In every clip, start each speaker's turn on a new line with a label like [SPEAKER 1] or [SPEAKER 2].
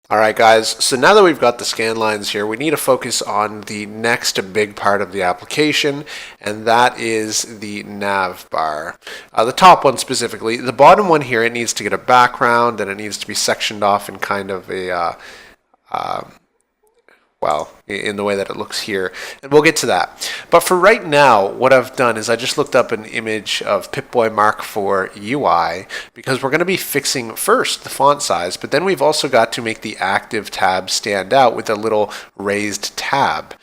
[SPEAKER 1] All right, guys, so now that we've got the scan lines here, we need to focus on the next big part of the application, and that is the nav bar. The top one specifically. The bottom one here, it needs to get a background, and it needs to be sectioned off in kind of a well, in the way that it looks here, and we'll get to that. But for right now, what I've done is I just looked up an image of Pip-Boy Mark IV UI because we're going to be fixing first the font size, but then we've also got to make the active tab stand out with a little raised tab.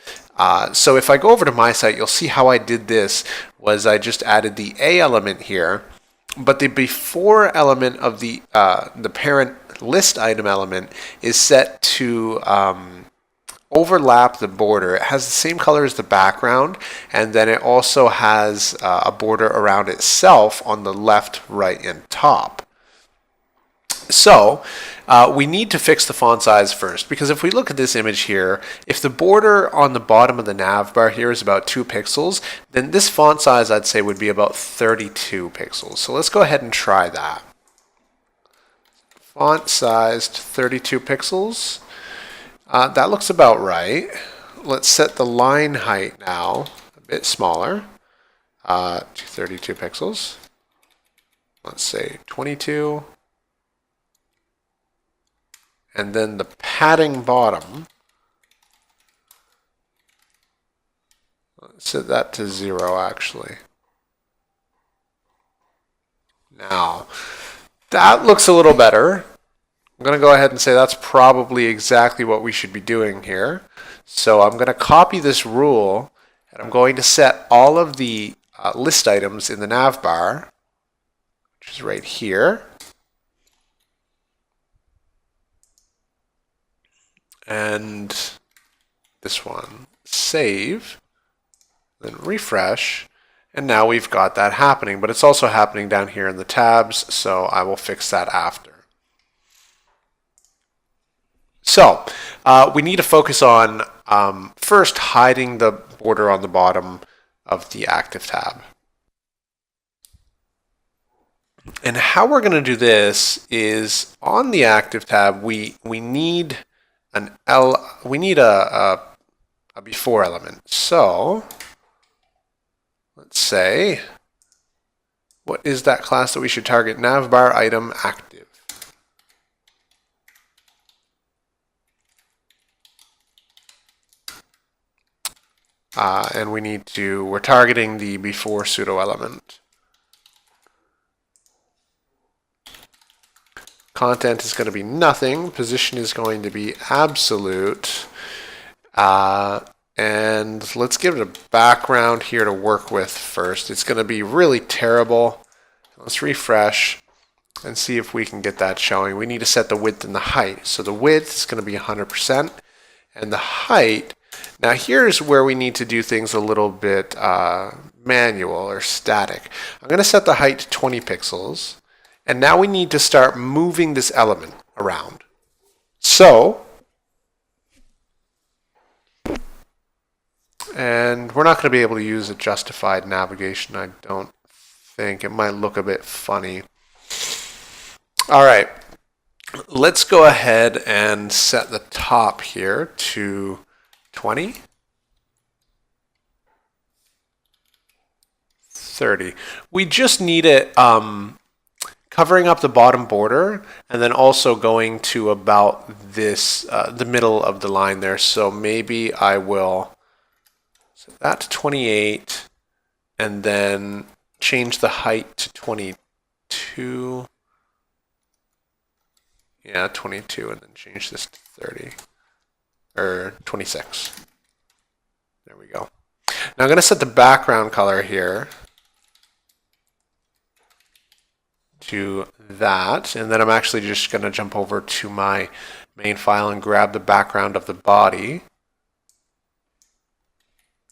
[SPEAKER 1] So if I go over to my site, you'll see how I did this was I just added the A element here, but the before element of the parent list item element is set to overlap the border. It has the same color as the background, and then it also has a border around itself on the left, right, and top. So we need to fix the font size first, because if we look at this image here, if the border on the bottom of the nav bar here is about 2 pixels, then this font size I'd say would be about 32 pixels. So let's go ahead and try that. Font sized 32 pixels. That looks about right. Let's set the line height now a bit smaller to 32 pixels. Let's say 22. And then the padding bottom, let's set that to 0 actually. Now, that looks a little better. I'm going to go ahead and say that's probably exactly what we should be doing here. So I'm going to copy this rule, and I'm going to set all of the list items in the nav bar, which is right here. And this one, save, then refresh, and now we've got that happening, but it's also happening down here in the tabs, so I will fix that after. So we need to focus on first hiding the border on the bottom of the active tab. And how we're going to do this is on the active tab, we need a before element. So let's say, what is that class that we should target? Navbar item active. And we're targeting the before pseudo element. Content is going to be nothing. Position is going to be absolute. And let's give it a background here to work with first. It's going to be really terrible. Let's refresh and see if we can get that showing. We need to set the width and the height. So the width is going to be 100%, and the height. Now here's where we need to do things a little bit manual or static. I'm going to set the height to 20 pixels, and now we need to start moving this element around. So, and we're not going to be able to use a justified navigation, I don't think. It might look a bit funny. All right, let's go ahead and set the top here to 20, 30. We just need it covering up the bottom border and then also going to about this, the middle of the line there. So maybe I will set that to 28 and then change the height to 22. Yeah, 22, and then change this to 30. Or 26. There we go. Now I'm going to set the background color here to that, and then I'm actually just going to jump over to my main file and grab the background of the body.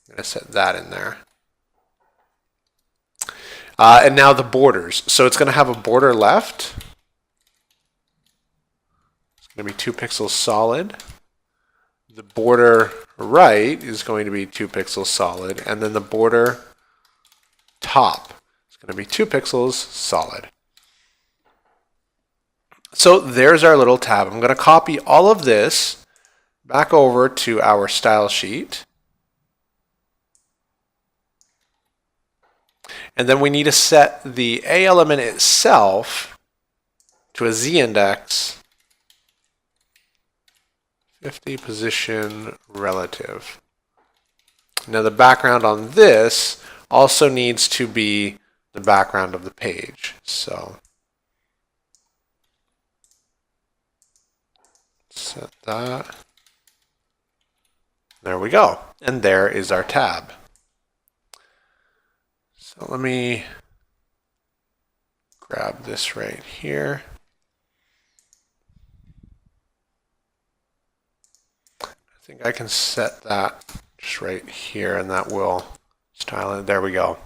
[SPEAKER 1] I'm going to set that in there. And now the borders. So it's going to have a border left. It's going to be 2 pixels solid. The border right is going to be 2 pixels solid, and then the border top is going to be 2 pixels solid. So there's our little tab. I'm going to copy all of this back over to our style sheet. And then we need to set the A element itself to a Z index 50 position relative. Now the background on this also needs to be the background of the page. So set that. There we go. And there is our tab. So let me grab this right here. I think I can set that just right here, and that will style it. There we go.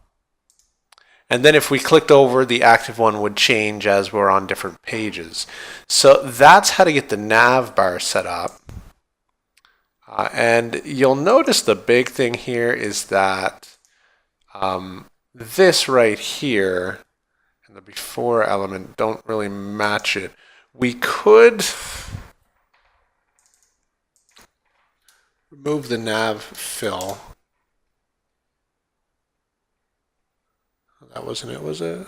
[SPEAKER 1] And then if we clicked over, the active one would change as we're on different pages. So that's how to get the nav bar set up. And you'll notice the big thing here is that this right here and the before element don't really match it. We could remove the nav fill. That wasn't it, was it?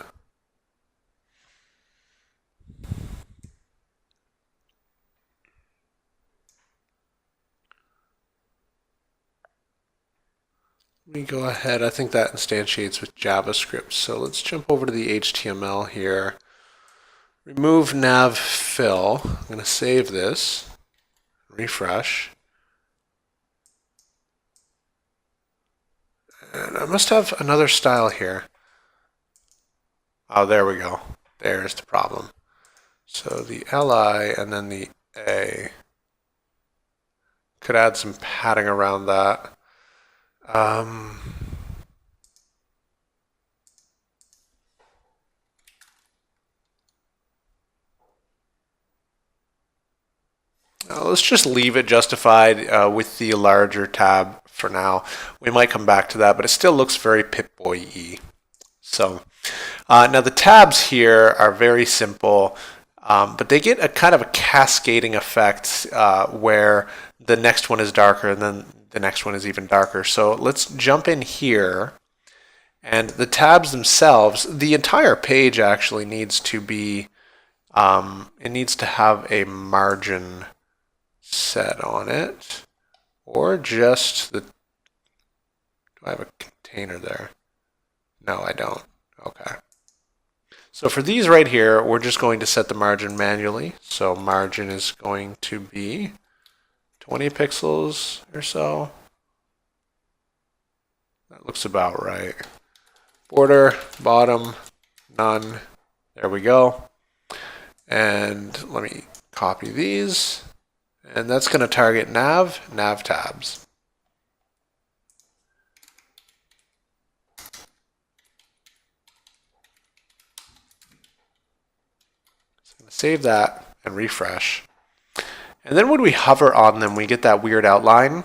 [SPEAKER 1] Let me go ahead. I think that instantiates with JavaScript. So let's jump over to the HTML here. Remove nav fill. I'm going to save this. Refresh. And I must have another style here. Oh, there we go. There's the problem. So the LI and then the A. Could add some padding around that. Let's just leave it justified with the larger tab for now. We might come back to that, but it still looks very Pip-Boy-y. So now the tabs here are very simple, but they get a kind of a cascading effect where the next one is darker and then the next one is even darker. So let's jump in here, and the tabs themselves, the entire page actually needs to be, it needs to have a margin set on it, or just the, do I have a container there? No, I don't. Okay. So for these right here, we're just going to set the margin manually. So margin is going to be 20 pixels or so. That looks about right. Border, bottom, none. There we go. And let me copy these. And that's going to target nav tabs. So I'm going to save that and refresh. And then when we hover on them, we get that weird outline.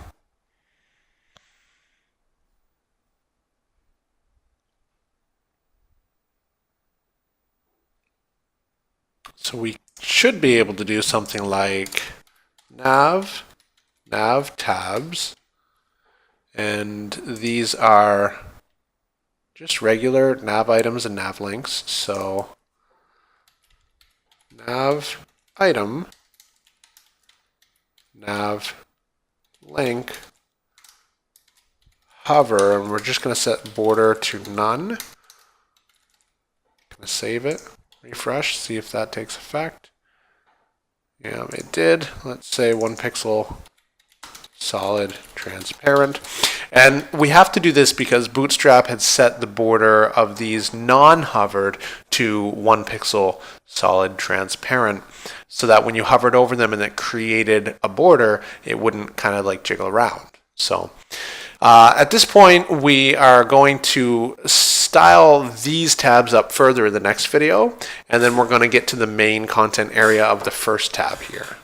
[SPEAKER 1] So we should be able to do something like nav tabs, and these are just regular nav items and nav links. So nav item, nav link, hover, and we're just going to set border to none. Going to save it, refresh, see if that takes effect. Yeah, it did. Let's say 1 pixel, solid, transparent. And we have to do this because Bootstrap had set the border of these non-hovered to 1 pixel, solid, transparent, so that when you hovered over them and it created a border, it wouldn't kind of like jiggle around. So at this point, we are going to style these tabs up further in the next video, and then we're going to get to the main content area of the first tab here.